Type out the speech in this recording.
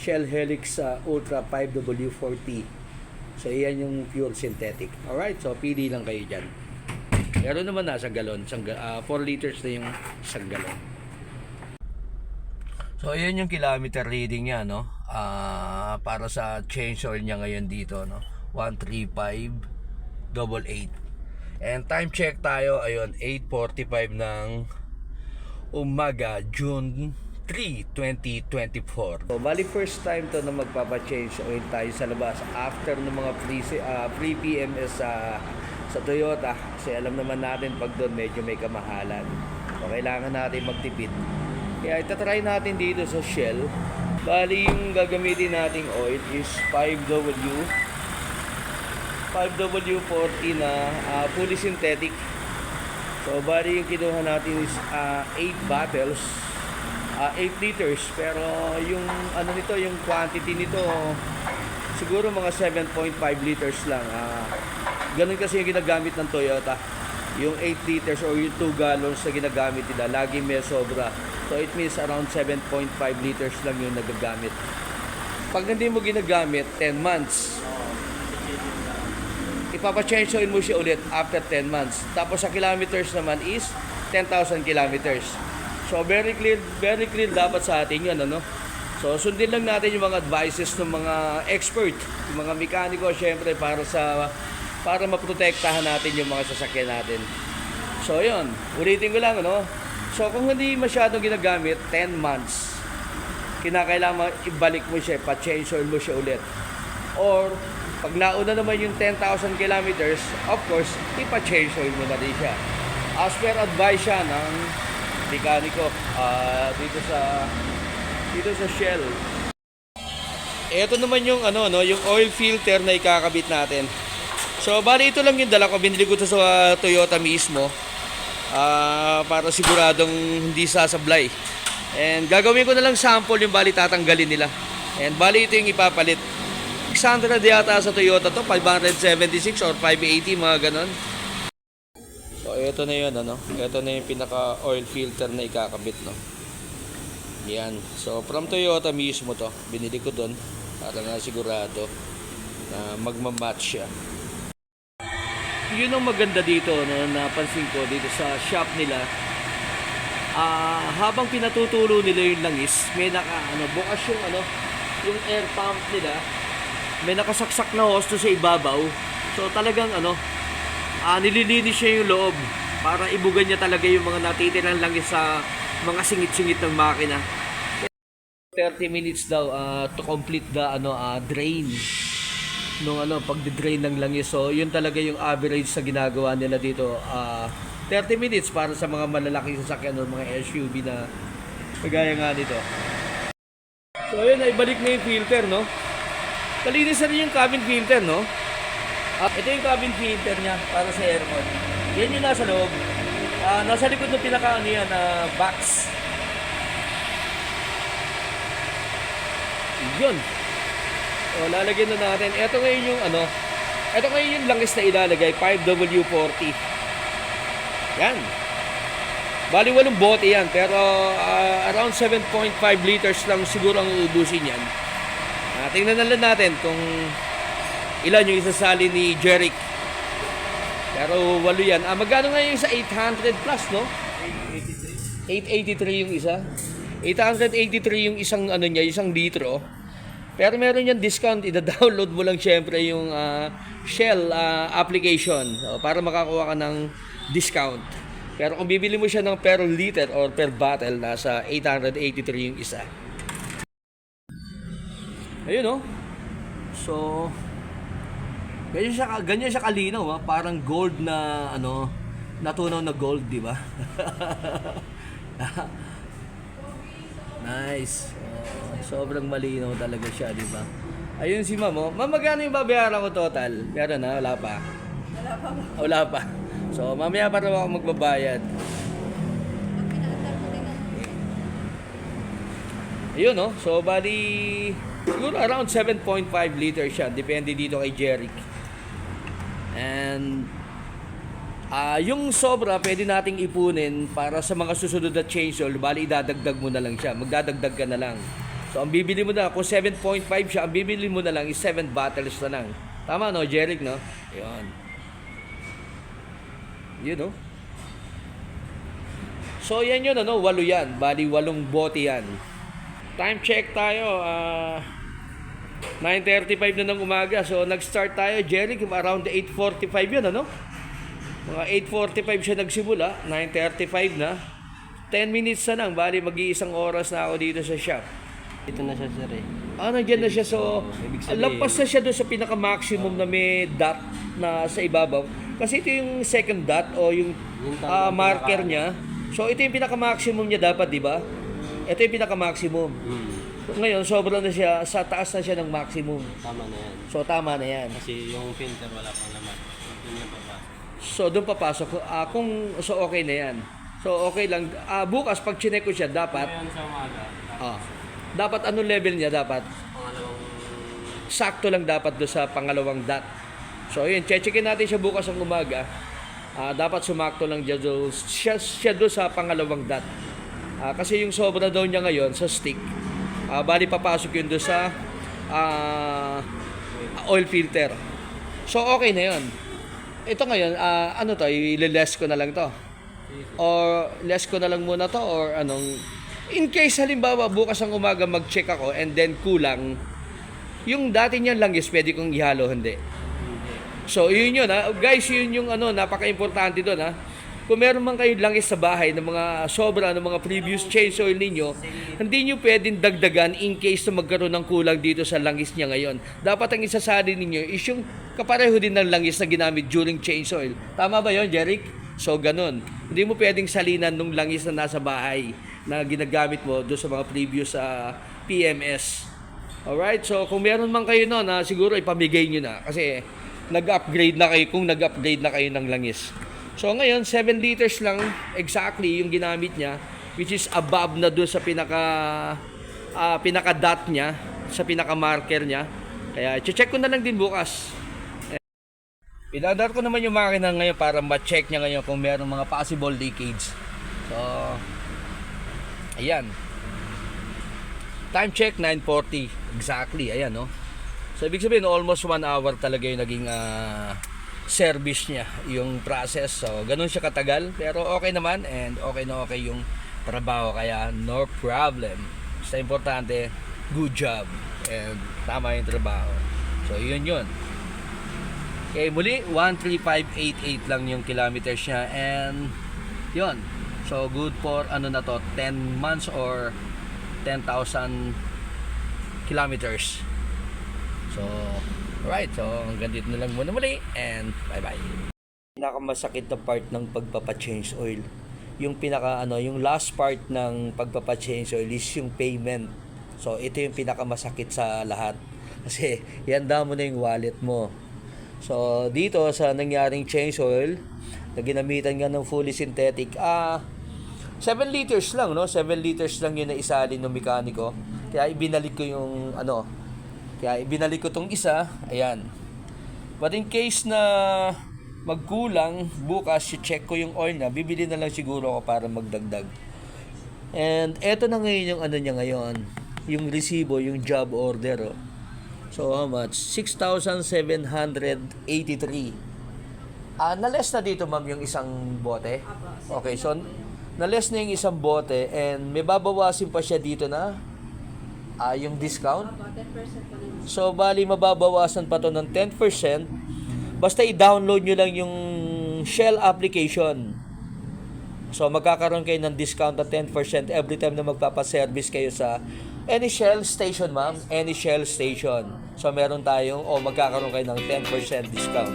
Shell Helix Ultra 5W40. So yan yung pure synthetic. Alright, so pili lang kayo dyan. Meron naman nasa galon, 4 liters na yung isang galon. So ayan yung kilometer reading niya, no? Para sa change oil niya ngayon dito, no? 13588. And time check tayo, ayun, 8:45 ng umaga, June 3, 2024. So bali first time to na magpapa-change oil tayo sa labas after ng mga free PMS sa Toyota. Kasi alam naman natin pag doon medyo may kamahalan. So kailangan natin magtipid. Kaya itatry natin dito sa Shell. Bali yung gagamitin nating oil is 5W40 na fully synthetic. So bali yung kinuha natin is 8 bottles, 8 liters, pero yung ano nito, yung quantity nito siguro mga 7.5 liters lang. Ganun kasi yung ginagamit ng Toyota. Yung 8 liters or yung 2 gallons na ginagamit nila, lagi may sobra. So it means around 7.5 liters lang yung nagagamit. Pag hindi mo ginagamit 10 months, ipapa-change oil mo siya ulit after 10 months. Tapos sa kilometers naman is 10,000 kilometers. So very clear dapat sa atin yun, ano? So sundin lang natin yung mga advices ng mga expert, yung mga mekaniko, syempre para maprotektahan natin yung mga sasakyan natin. So yun, ulitin ko lang, ano? So kung hindi masyadong ginagamit 10 months, kinakailangan ibalik mo siya, pa-change oil mo siya ulit. Or pag nauna naman yung 10,000 kilometers, of course, ipa-change oil mo na din siya. As per advice siya ng mekaniko dito sa Shell. Ito naman yung yung oil filter na ikakabit natin. So bali ito lang yung dala ko, binili ko to sa Toyota mismo. Para siguradong hindi sasablay. And gagawin ko na lang sample yung bali tatanggalin nila. And bali ito yung ipapalit. 600 yata sa Toyota to, 576 or 580, mga ganon. So ito na yun, ito na yung pinaka oil filter na ikakabit, no. Yan. So from Toyota mismo to, binili ko doon para nga sigurado na magmamatch siya. Yun ang maganda dito, no, napansin ko dito sa shop nila. Habang pinatutulo nila yung langis, may bukas yung air pump nila. May nakasaksak na hose sa ibabaw. So talagang nililinis siya yung loob para ibugan niya talaga yung mga natitirang langis sa mga singit-singit ng makina. 30 minutes daw to complete the drain nung pagde-drain ng langis. So yun talaga yung average sa ginagawa nila dito. 30 minutes para sa mga malalaking sasakyan o mga SUV na kagaya nga nito. So yun, ibalik na yung filter, no? Kalinis na rin yung cabin filter, no? Ito yung cabin filter niya para sa aircon. Yan yung nasa loob. Nasa likod ng box. Yun. O, lalagyan na natin. Ito ngayon yung langis na ilalagay, 5W40. Yan. Bali 8 bote yan, pero around 7.5 liters lang siguro ang uubusin yan. Tingnan na lang natin kung ilan yung isasali ni Jeric. Pero 8 yan. Magkano nga yung isa? 800 plus, no? 883 yung isa. 883 yung isang isang litro. Pero meron yan discount. Ida-download mo lang syempre yung Shell application para makakuha ka ng discount. Pero kung bibili mo siya ng per liter or per bottle, nasa 883 yung isa. Ayun, no? So ganyan siya kalinaw, parang gold na natunaw na gold, di ba? Nice. Sobrang malinaw talaga siya, di ba? Ayun si Ma'am. Ma'am, magkano yung babayaran ko total? Meron na, wala pa. Wala pa. So mamaya pa raw ako magbabayad. Ayun, no? So bali siguro around 7.5 liters siya. Depende dito kay Jeric. And yung sobra pwede nating ipunin para sa mga susunod na change oil. Bali idadagdag mo na lang siya. Magdadagdag ka na lang. So, ang bibili mo na, kung 7.5 siya, ang bibili mo na lang is 7 bottles na lang. Tama, no, Jeric, no? Yun. Yun, no? So, yan yun, ano, 8 yan. Bali, 8 bote yan. Time check tayo, 9:35 na ng umaga. So, nag-start tayo, Jeric, around 8:45 yun, ano? Mga 8:45 siya nagsimula, 9:35 na. 10 minutes na lang, bali mag-iisang oras na ako dito sa shop. Ito na siya, sir eh. Nandiyan na siya. So, lampas na siya doon sa pinaka-maximum na may dot na sa ibabaw. Kasi ito yung second dot o yung marker niya. So, ito yung pinaka-maximum niya dapat, di ba? Ito yung pinaka-maximum. So, ngayon, sobra na siya, sa taas na siya ng maximum. Tama na yan. So, tama na yan. Kasi yung filter wala pang laman. Yun yung papasok. So, doon papasok. So, okay na yan. So, okay lang. Bukas, pag chinek ko siya, dapat, Ngayon sa umaga, dapat anong level niya? Dapat, pangalawang sakto lang dapat doon sa pangalawang dot. So, yun, checkin natin siya bukas ang umaga. Dapat sumakto lang siya doon sa pangalawang dot. Kasi yung sobra daw niya ngayon sa stick, bali papasok yun doon sa oil filter. So, okay na yun. Ito ngayon, ano to, i-less ko na lang to. Or less ko na lang muna to, or anong, in case halimbawa bukas ang umaga mag-check ako and then kulang, yung dati niyan lang is pwede kong ihalo, hindi. So, yun yun ha. Guys, yun yung ano, napaka-importante doon ha. Kung meron man kayo langis sa bahay ng mga sobra ng mga previous change oil ninyo, hindi nyo pwedeng dagdagan in case na magkaroon ng kulang dito sa langis niya ngayon. Dapat ang isasali ninyo is yung kapareho din ng langis na ginamit during change oil. Tama ba yun, Jeric? So, ganun. Hindi mo pwedeng salinan ng langis na nasa bahay na ginagamit mo doon sa mga previous PMS. Alright? So, kung meron man kayo noon, siguro ipamigay nyo na. Kasi, nag-upgrade na kayo kung nag-upgrade na kayo ng langis. So ngayon, 7 liters lang exactly yung ginamit niya, which is above na doon sa pinaka-dot niya, sa pinaka-marker niya. Kaya check ko na lang din bukas. Pinadar ko naman yung makina ngayon para ma-check niya ngayon kung meron mga possible leakage. So, ayan. Time check, 9:40. Exactly, ayan, no? So, ibig sabihin, almost 1 hour talaga yung naging service niya, yung process. So, ganun siya katagal. Pero okay naman and okay na okay yung trabaho. Kaya, no problem. Basta importante, good job. And tama yung trabaho. So, yun yun. Okay, muli, 13588 lang yung kilometers niya. And, yun. So, good for, ano na to, 10 months or 10,000 kilometers. So, alright. So, hanggang dito na lang muna muli. And, bye-bye. Pinakamasakit na part ng pagpapa-change oil. Yung yung last part ng pagpapa-change oil is yung payment. So, ito yung pinakamasakit sa lahat. Kasi, ihanda mo na yung wallet mo. So, dito sa nangyaring change oil, na ginamitan nga ng fully synthetic, 7 liters lang, no? 7 liters lang yun na isalin ng mekaniko. Kaya ibinalik ko yung, kaya ibinalik ko tong isa, ayan. But in case na magkulang, bukas i-check ko yung oil na, bibili na lang siguro ako para magdagdag. And eto na ngayon yung niya ngayon, yung resibo, yung job order. Oh. So how much? 6,783. Na-less na dito ma'am yung isang bote? Okay, so na-less na yung isang bote and may babawasin pa siya dito na yung discount. So, bali mababawasan pa to ng 10%. Basta i-download nyo lang yung Shell application. So, magkakaroon kayo ng discount na 10% every time na magpapaservice kayo sa any Shell station, ma'am. Any Shell station. So, meron tayong, magkakaroon kayo ng 10% discount.